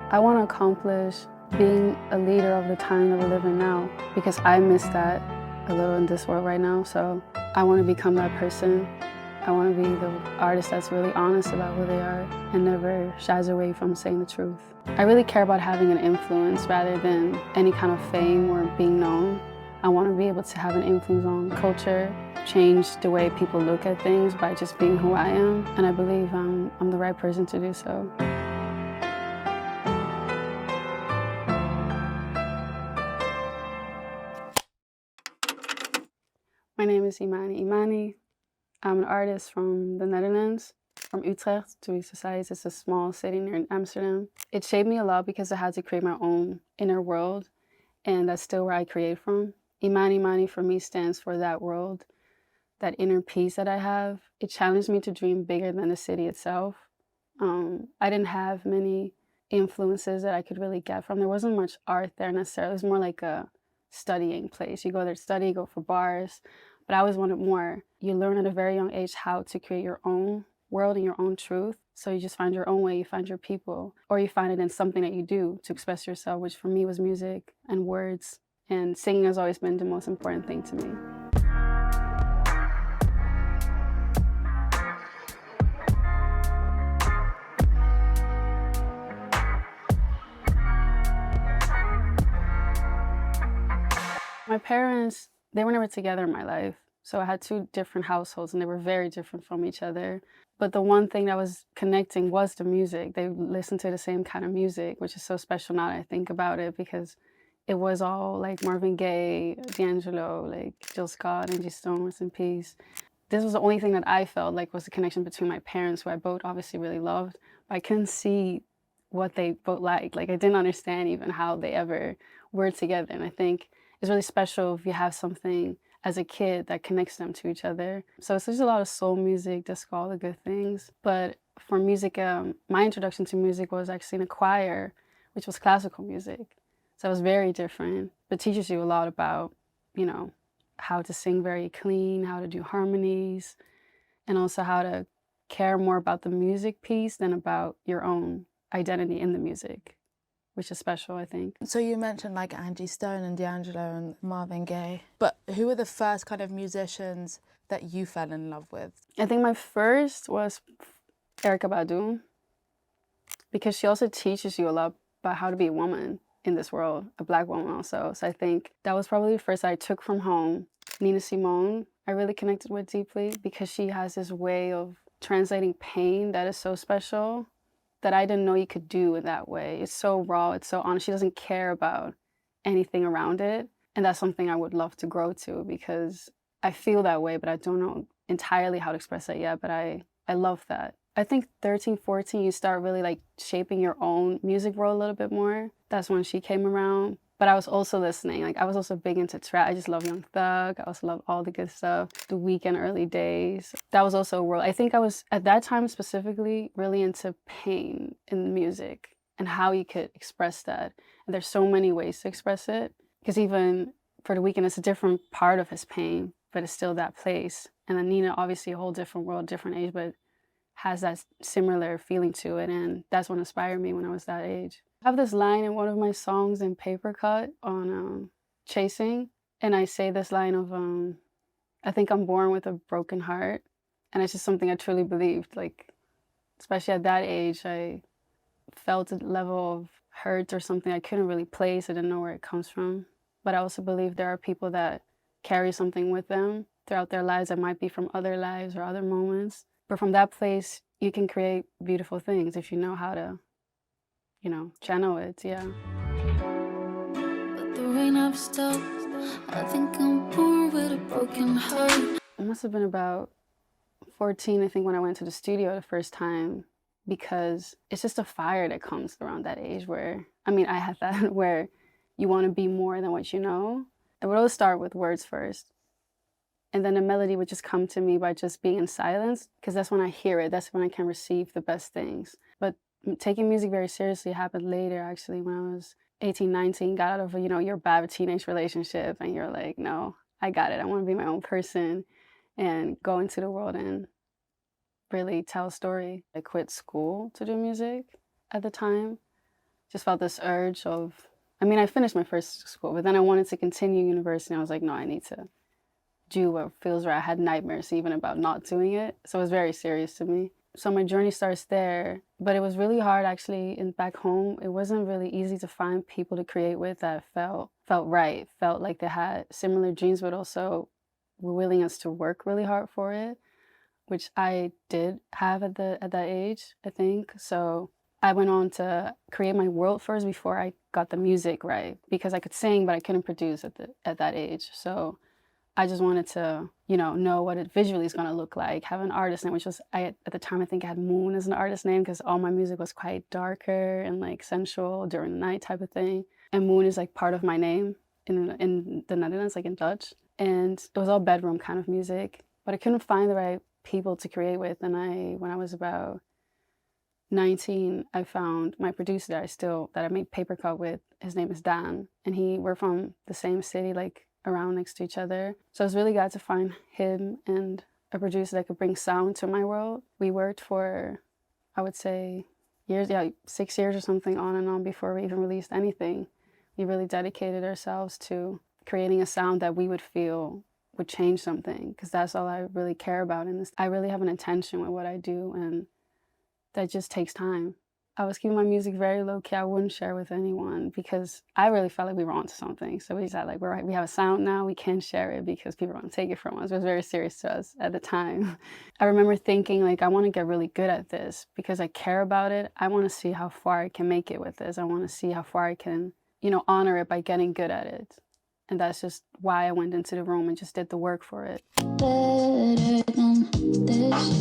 I want to accomplish being a leader of the time that we live in now because I miss that a little in this world right now. So I want to become that person. I want to be the artist that's really honest about who they are and never shies away from saying the truth. I really care about having an influence rather than any kind of fame or being known. I want to be able to have an influence on culture, change the way people look at things by just being who I am, and I believe I'm the right person to do so. My name is Imani. I'm an artist from the Netherlands, from Utrecht, to be precise. It's a small city near Amsterdam. It shaped me a lot because I had to create my own inner world, and that's still where I create from. Imani for me stands for that world, that inner peace that I have. It challenged me to dream bigger than the city itself. I didn't have many influences that I could really get from. There wasn't much art there necessarily. It was more like a studying place. You go there to study, go for bars. But I always wanted more. You learn at a very young age how to create your own world and your own truth. So you just find your own way, you find your people, or you find it in something that you do to express yourself, which for me was music and words. And singing has always been the most important thing to me. My parents, they were never together in my life. So I had two different households and they were very different from each other. But the one thing that was connecting was the music. They listened to the same kind of music, which is so special now that I think about it because it was all like Marvin Gaye, D'Angelo, like Jill Scott, Angie Stone, rest in peace. This was the only thing that I felt like was the connection between my parents, who I both obviously really loved, but I couldn't see what they both liked. Like I didn't understand even how they ever were together. And I think it's really special if you have something as a kid that connects them to each other. So it's just a lot of soul music, disco, all the good things. But for music, my introduction to music was actually in a choir, which was classical music. So it was very different, but teaches you a lot about, you know, how to sing very clean, how to do harmonies, and also how to care more about the music piece than about your own identity in the music, which is special, I think. So you mentioned like Angie Stone and D'Angelo and Marvin Gaye, but who were the first kind of musicians that you fell in love with? I think my first was Erykah Badu, because she also teaches you a lot about how to be a woman in this world, a Black woman also. So I think that was probably the first I took from home. Nina Simone, I really connected with deeply because she has this way of translating pain that is so special that I didn't know you could do in that way. It's so raw, it's so honest. She doesn't care about anything around it. And that's something I would love to grow to because I feel that way, but I don't know entirely how to express that yet, but I love that. I think 13, 14, you start really like shaping your own music world a little bit more. That's when she came around. But I was also listening. Like I was also big into trap. I just love Young Thug. I also love all the good stuff. The Weeknd early days. That was also a world. I think I was at that time specifically really into pain in music and how you could express that. And there's so many ways to express it. Because even for The Weeknd, it's a different part of his pain, but it's still that place. And then Nina, obviously a whole different world, different age, but has that similar feeling to it. And that's what inspired me when I was that age. I have this line in one of my songs in Papercut on Chasing, and I say this line of, I think I'm born with a broken heart, and it's just something I truly believed. Like, especially at that age, I felt a level of hurt or something I couldn't really place. I didn't know where it comes from. But I also believe there are people that carry something with them throughout their lives that might be from other lives or other moments. But from that place, you can create beautiful things if you know how to, you know, channel it, yeah. But the rain never stops. I think I'm born with a broken heart. I must have been about 14, I think, when I went to the studio the first time, because it's just a fire that comes around that age where, I mean, I had that, where you want to be more than what you know. It would always start with words first. And then the melody would just come to me by just being in silence, because that's when I hear it. That's when I can receive the best things. But taking music very seriously happened later, actually, when I was 18, 19, got out of, you know, your bad teenage relationship, and you're like, no, I got it. I want to be my own person and go into the world and really tell a story. I quit school to do music at the time, just felt this urge of, I mean, I finished my first school, but then I wanted to continue university. I was like, no, I need to do what feels right. I had nightmares even about not doing it. So it was very serious to me. So my journey starts there, but it was really hard actually back home. It wasn't really easy to find people to create with that felt right, felt like they had similar dreams, but also were willing us to work really hard for it, which I did have at that age, I think. So I went on to create my world first before I got the music right, because I could sing, but I couldn't produce at that age. So I just wanted to, know what it visually is going to look like, have an artist name, which was, at the time, I think I had Moon as an artist name because all my music was quite darker and like sensual during the night type of thing. And Moon is like part of my name in the Netherlands, like in Dutch. And it was all bedroom kind of music, but I couldn't find the right people to create with. And when I was about 19, I found my producer that I made Papercut with. His name is Daan, and we're from the same city, like around next to each other. So I was really glad to find him and a producer that could bring sound to my world. We worked for, I would say, years, 6 years or something on and on before we even released anything. We really dedicated ourselves to creating a sound that we would feel would change something, because that's all I really care about in this. I really have an intention with what I do, and that just takes time. I was keeping my music very low-key. I wouldn't share with anyone because I really felt like we were onto something. So we decided, like, we have a sound now, we can share it because people don't take it from us. It was very serious to us at the time. I remember thinking, like, I want to get really good at this because I care about it. I want to see how far I can make it with this. I want to see how far I can, honor it by getting good at it. And that's just why I went into the room and just did the work for it. Better than this.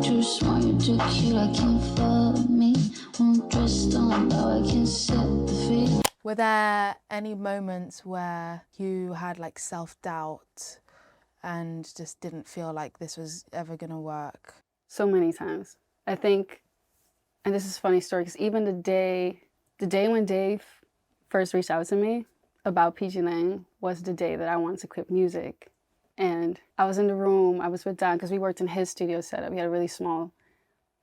Too smart, you're too cute, I can't follow me. I'm dressed on, but I can't set the feet. Were there any moments where you had like self-doubt and just didn't feel like this was ever gonna work? So many times. I think, and this is a funny story, because even the day when Dave first reached out to me about pgLang was the day that I wanted to quit music. And I was in the room, I was with Daan, because we worked in his studio setup. We had a really small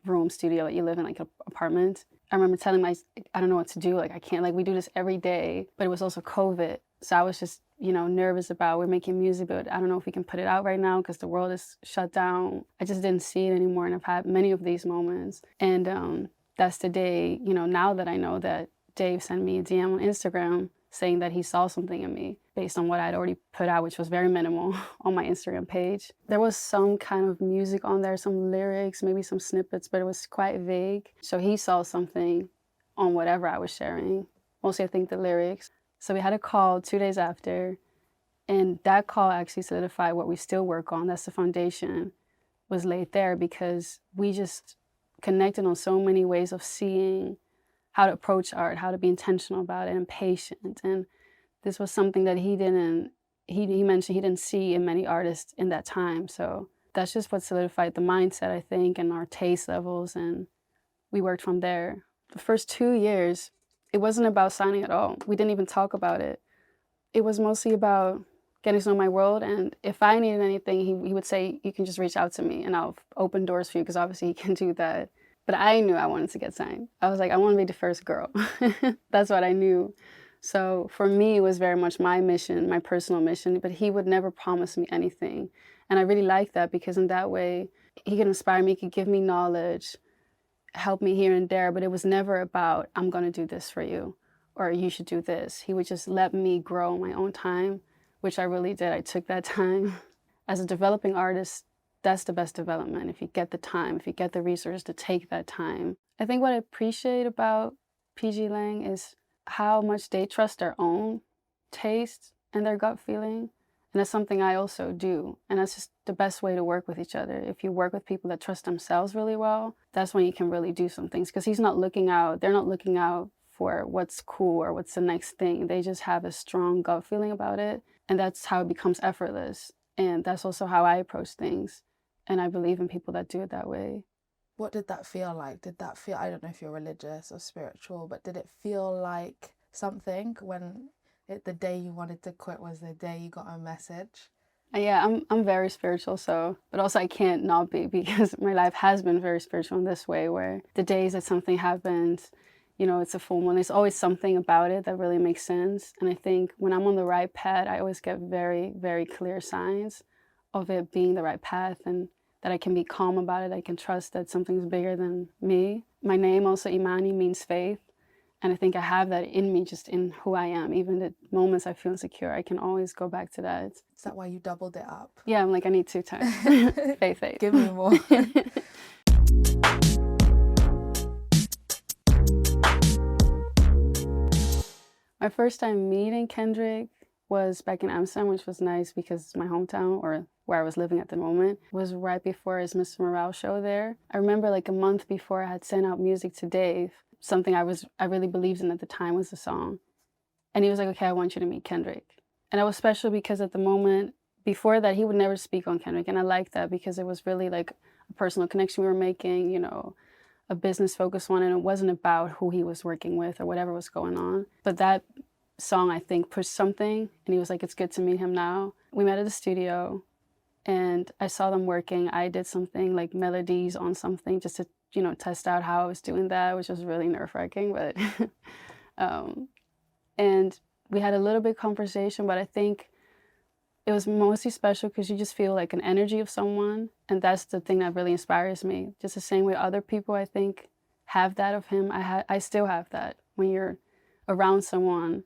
room studio that you live in, like an apartment. I remember telling him, I don't know what to do. Like, I can't, like, we do this every day, but it was also COVID. So I was just, nervous about, we're making music, but I don't know if we can put it out right now because the world is shut down. I just didn't see it anymore. And I've had many of these moments. And that's the day, now that I know, that Dave sent me a DM on Instagram saying that he saw something in me based on what I'd already put out, which was very minimal on my Instagram page. There was some kind of music on there, some lyrics, maybe some snippets, but it was quite vague. So he saw something on whatever I was sharing, mostly I think the lyrics. So we had a call 2 days after, and that call actually solidified what we still work on. That's the foundation was laid there, because we just connected on so many ways of seeing how to approach art, how to be intentional about it and patient. And this was something that he mentioned he didn't see in many artists in that time. So that's just what solidified the mindset, I think, and our taste levels. And we worked from there. The first 2 years, it wasn't about signing at all. We didn't even talk about it. It was mostly about getting to know my world. And if I needed anything, he would say, you can just reach out to me and I'll open doors for you, because obviously he can do that. But I knew I wanted to get signed. I was like, I want to be the first girl. That's what I knew. So for me, it was very much my mission, my personal mission, but he would never promise me anything. And I really liked that, because in that way, he could inspire me, he could give me knowledge, help me here and there, but it was never about, I'm going to do this for you, or you should do this. He would just let me grow in my own time, which I really did. I took that time. As a developing artist, that's the best development. If you get the time, if you get the resources to take that time. I think what I appreciate about pgLang is how much they trust their own taste and their gut feeling. And that's something I also do. And that's just the best way to work with each other. If you work with people that trust themselves really well, that's when you can really do some things. Because they're not looking out for what's cool or what's the next thing. They just have a strong gut feeling about it. And that's how it becomes effortless. And that's also how I approach things. And I believe in people that do it that way. What did that feel like? I don't know if you're religious or spiritual, but did it feel like something when the day you wanted to quit was the day you got a message? Yeah, I'm very spiritual, but also I can't not be, because my life has been very spiritual in this way, where the days that something happens you know, it's a full moon. There's always something about it that really makes sense. And I think when I'm on the right path, I always get very, very clear signs of it being the right path, and that I can be calm about it. I can trust that something's bigger than me. My name also, Imani, means faith. And I think I have that in me, just in who I am. Even the moments I feel insecure, I can always go back to that. Is that why you doubled it up? Yeah, I'm like, I need 2 times. Faith. Give me more. My first time meeting Kendrick was back in Amsterdam, which was nice because it's my hometown, or where I was living at the moment. It was right before his Mr. Morale show there. I remember like a month before I had sent out music to Dave. Something I really believed in at the time was the song. And he was like, okay, I want you to meet Kendrick. And it was special because at the moment, before that, he would never speak on Kendrick. And I liked that because it was really like a personal connection we were making, you know, a business focused one. And it wasn't about who he was working with or whatever was going on. But that song, I think, pushed something. And he was like, it's good to meet him now. We met at the studio and I saw them working. I did something like melodies on something just to, you know, test out how I was doing that, which was really nerve-wracking, but and we had a little bit of conversation, but I think it was mostly special because you just feel like an energy of someone, and that's the thing that really inspires me. Just the same way other people, I think, have that of him. I still have that. When you're around someone,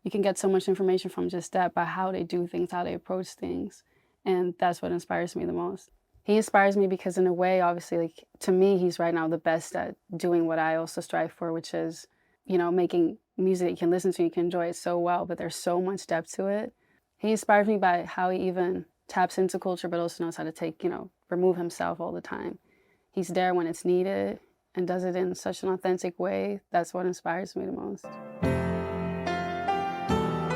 you can get so much information from just that, by how they do things, how they approach things, and that's what inspires me the most. He inspires me because in a way, obviously, like to me, he's right now the best at doing what I also strive for, which is, you know, making music that you can listen to, you can enjoy it so well, but there's so much depth to it. He inspires me by how he even taps into culture, but also knows how to take, you know, remove himself all the time. He's there when it's needed and does it in such an authentic way. That's what inspires me the most.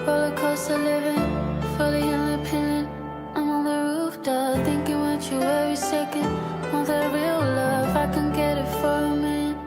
Roller coaster living, fully independent. I'm on the rooftop, thinking about you every second. Want that real love, I can get it for a minute.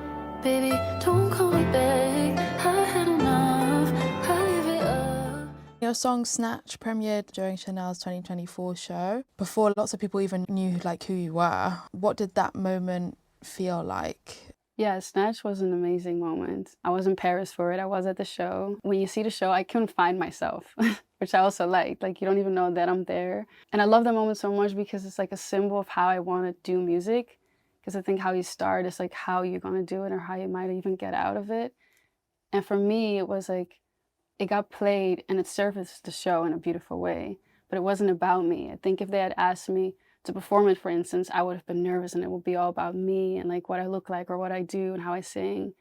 Baby, don't call me back, I had enough, I live it up. Your song Snatch premiered during Chanel's 2024 show. Before lots of people even knew like who you were. What did that moment feel like? Yeah, Snatch was an amazing moment. I was in Paris for it. I was at the show. When you see the show, I couldn't find myself, which I also liked. Like, you don't even know that I'm there. And I love that moment so much because it's like a symbol of how I want to do music. Because I think how you start is like how you're going to do it or how you might even get out of it. And for me, it was like, it got played and it surfaced the show in a beautiful way. But it wasn't about me. I think if they had asked me to perform it, for instance, I would have been nervous and it would be all about me and like what I look like or what I do and how I sing.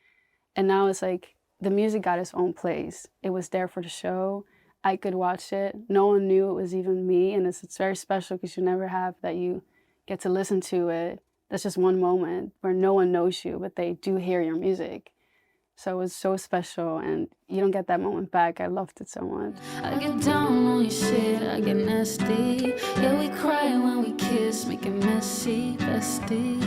And now it's like the music got its own place. It was there for the show. I could watch it. No one knew it was even me. And it's very special because you never have that you get to listen to it. That's just one moment where no one knows you, but they do hear your music. So it was so special and you don't get that moment back. I loved it so much. I get down on your shit, I get nasty. Yeah, we cry when we kiss, make it messy, bestie.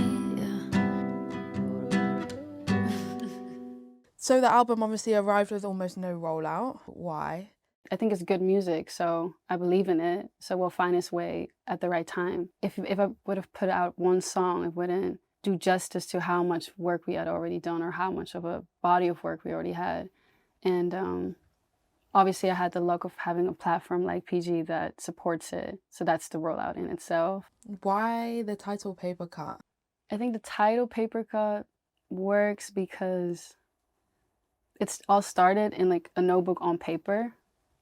So the album obviously arrived with almost no rollout. Why? I think it's good music, so I believe in it. So we'll find its way at the right time. If I would have put out one song, it wouldn't do justice to how much work we had already done or how much of a body of work we already had. And obviously I had the luck of having a platform like PG that supports it. So that's the rollout in itself. Why the title Papercut? I think the title Papercut works because it's all started in like a notebook on paper.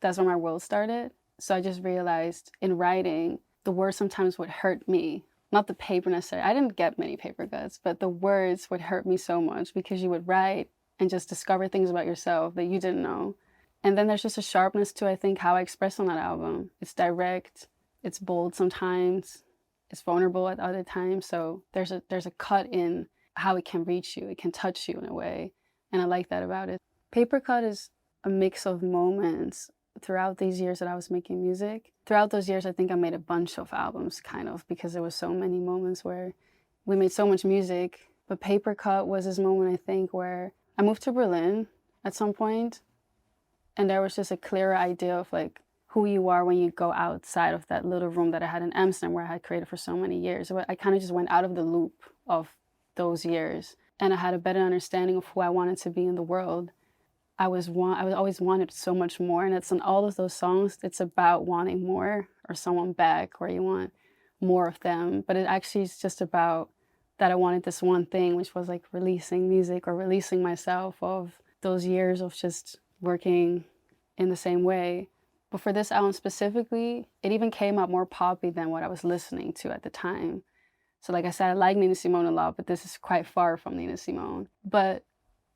That's where my world started. So I just realized in writing, the words sometimes would hurt me. Not the paper necessarily. I didn't get many paper cuts, but the words would hurt me so much because you would write and just discover things about yourself that you didn't know. And then there's just a sharpness to, I think, how I express on that album. It's direct, it's bold sometimes, it's vulnerable at other times. So there's a cut in how it can reach you. It can touch you in a way. And I like that about it. Papercut is a mix of moments throughout these years that I was making music. Throughout those years, I think I made a bunch of albums, kind of, because there were so many moments where we made so much music. But Papercut was this moment, I think, where I moved to Berlin at some point, and there was just a clearer idea of like who you are when you go outside of that little room that I had in Amsterdam where I had created for so many years. I kind of just went out of the loop of those years. and I had a better understanding of who I wanted to be in the world. I always wanted so much more, and it's in all of those songs, it's about wanting more or someone back, or you want more of them. But it actually is just about that I wanted this one thing, which was like releasing music or releasing myself of those years of just working in the same way. But for this album specifically, it even came out more poppy than what I was listening to at the time. So like I said, I like Nina Simone a lot, but this is quite far from Nina Simone. But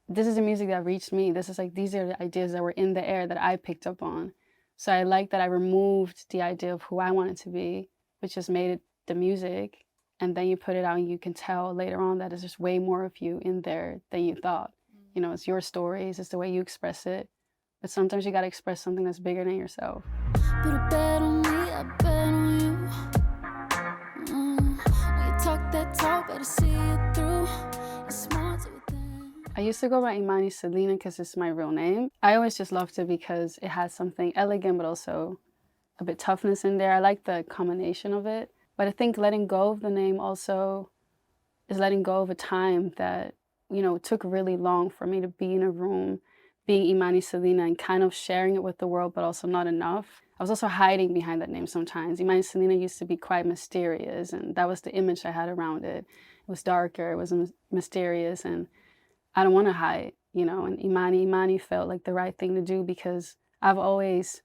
this is the music that reached me. This is like, these are the ideas that were in the air that I picked up on. So I like that I removed the idea of who I wanted to be, which just made it the music. And then you put it out and you can tell later on that there's just way more of you in there than you thought. You know, it's your stories, it's the way you express it. But sometimes you gotta express something that's bigger than yourself. Put a bet on me, I bet on you. When you talk that talk, better see it through. It's smart to within. I used to go by Imani Selena because it's my real name. I always just loved it because it had something elegant but also a bit toughness in there. I like the combination of it. But I think letting go of the name also is letting go of a time that, you know, it took really long for me to be in a room being Imani Selena and kind of sharing it with the world, but also not enough. I was also hiding behind that name sometimes. Imani Selena used to be quite mysterious, and that was the image I had around it. It was darker, it was mysterious, and I don't want to hide, you know, and Imani felt like the right thing to do because I've always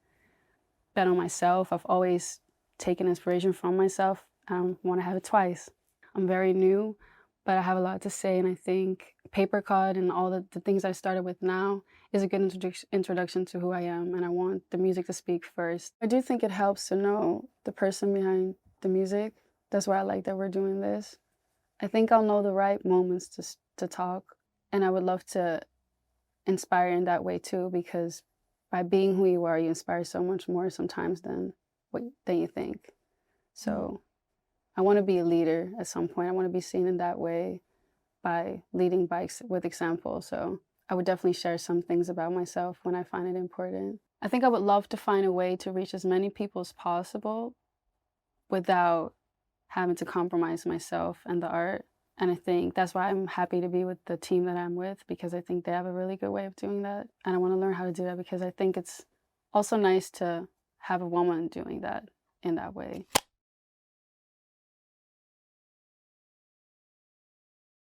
bet on myself. I've always taken inspiration from myself. I don't want to have it twice. I'm very new, but I have a lot to say, and I think Papercut and all the things I started with now is a good introduction to who I am, and I want the music to speak first. I do think it helps to know the person behind the music. That's why I like that we're doing this. I think I'll know the right moments to talk, and I would love to inspire in that way too, because by being who you are, you inspire so much more sometimes than you think. So I want to be a leader at some point. I want to be seen in that way by leading with example. So I would definitely share some things about myself when I find it important. I think I would love to find a way to reach as many people as possible without having to compromise myself and the art. And I think that's why I'm happy to be with the team that I'm with, because I think they have a really good way of doing that. And I want to learn how to do that because I think it's also nice to have a woman doing that in that way.